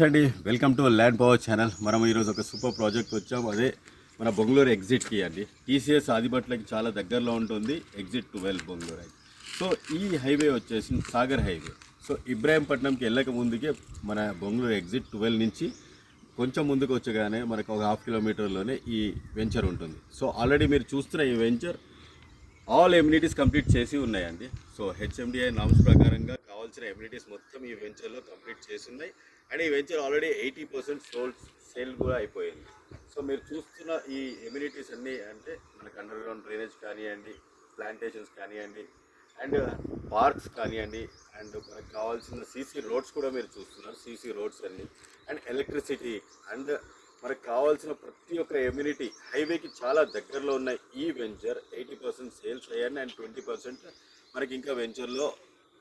అండి welcome to land power channel. మనం ఈరోజు ఒక సూపర్ ప్రాజెక్ట్ వచ్చాం. అదే మన బొంగళూరు ఎగ్జిట్కి అండి. టీసీఎస్ ఆదిబట్లకి చాలా దగ్గరలో ఉంటుంది ఎగ్జిట్ 12 బొంగళూరు అయితే. సో ఈ హైవే వచ్చేసి సాగర్ హైవే. సో ఇబ్రాహీంపట్నంకి వెళ్ళక ముందుకే మన బొంగళూరు ఎగ్జిట్ 12 నుంచి కొంచెం ముందుకు వచ్చగానే మనకు ఒక హాఫ్ కిలోమీటర్లోనే ఈ వెంచర్ ఉంటుంది. సో ఆల్రెడీ మీరు చూస్తున్న ఈ వెంచర్ ఆల్ ఎమ్యూనిటీస్ కంప్లీట్ చేసి ఉన్నాయండి. సో హెచ్ఎండిఐ నామ్స్ ప్రకారంగా కావాల్సిన ఎమ్యూనిటీస్ మొత్తం ఈ వెంచర్లో కంప్లీట్ చేసి ఉన్నాయి. అండ్ ఈ వెంచర్ ఆల్రెడీ 80% సేల్ కూడా అయిపోయింది. సో మీరు చూస్తున్న ఈ ఎమ్యూనిటీస్ అన్నీ అంటే మనకు అండర్ గ్రౌండ్ డ్రైనేజ్ కానివ్వండి, ప్లాంటేషన్స్ కానివ్వండి, అండ్ పార్క్స్ కానివ్వండి, అండ్ మనకు కావాల్సిన సీసీ రోడ్స్ కూడా మీరు చూస్తున్నారు. సీసీ రోడ్స్ అన్నీ అండ్ ఎలక్ట్రిసిటీ అండ్ మనకు కావాల్సిన ప్రతి ఒక్క ఎమ్యూనిటీ హైవేకి చాలా దగ్గరలో ఉన్న ఈ వెంచర్ 80% సేల్స్ అయ్యాయి అండ్ 20% మనకి ఇంకా వెంచర్లో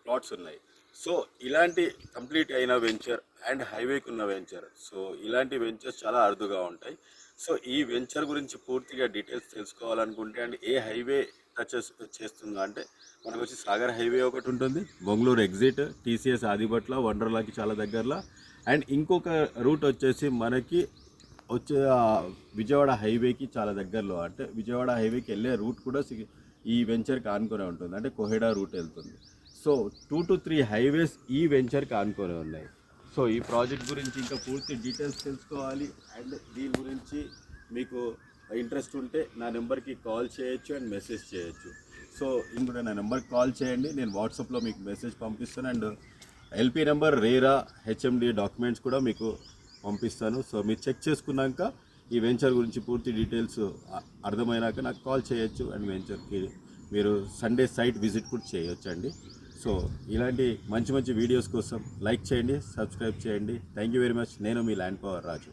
ప్లాట్స్ ఉన్నాయి. సో ఇలాంటి కంప్లీట్ అయిన వెంచర్ అండ్ హైవేకి ఉన్న వెంచర్, సో ఇలాంటి వెంచర్స్ చాలా అరుదుగా ఉంటాయి. సో ఈ వెంచర్ గురించి పూర్తిగా డీటెయిల్స్ తెలుసుకోవాలనుకుంటే అండ్ ఏ హైవే టచ్ చేస్తుందో అంటే మనకు వచ్చి సాగర్ హైవే ఒకటి ఉంటుంది, బొంగళూరు ఎగ్జిట్, టీసీఎస్ ఆదిబట్ల, వండర్లాకి చాలా దగ్గరలో, అండ్ ఇంకొక రూట్ వచ్చేసి మనకి వచ్చే విజయవాడ హైవేకి చాలా దగ్గరలో, అంటే విజయవాడ హైవేకి వెళ్ళే రూట్ కూడా ఈ వెంచర్కి ఆనుకొని ఉంటుంది, అంటే కోహెడా రూట్ వెళ్తుంది. సో 2 to 3 హైవేస్ ఈ వెంచర్కి ఆనుకొని ఉన్నాయి. సో ఈ ప్రాజెక్ట్ గురించి ఇంకా పూర్తి డీటెయిల్స్ తెలుసుకోవాలి అండ్ దీని గురించి మీకు ఇంట్రెస్ట్ ఉంటే నా నెంబర్కి కాల్ చేయొచ్చు అండ్ మెసేజ్ చేయొచ్చు. సో ఇందులో నా నెంబర్కి కాల్ చేయండి, నేను వాట్సాప్లో మీకు మెసేజ్ పంపిస్తాను and LP number, RERA, HMD documents కూడా మీకు పంపిస్తాను. సో మీరు చెక్ చేసుకున్నాక ఈ వెంచర్ గురించి పూర్తి డీటెయిల్స్ అర్థమైనాక నాకు కాల్ చేయొచ్చు అండ్ వెంచర్కి మీరు సండే సైట్ విజిట్ కూడా చేయొచ్చు అండి. సో ఇలాంటి మంచి మంచి వీడియోస్ కోసం లైక్ చేయండి, సబ్స్క్రైబ్ చేయండి. Thank you very much. నేను మీ ల్యాండ్ పవర్ రాజు.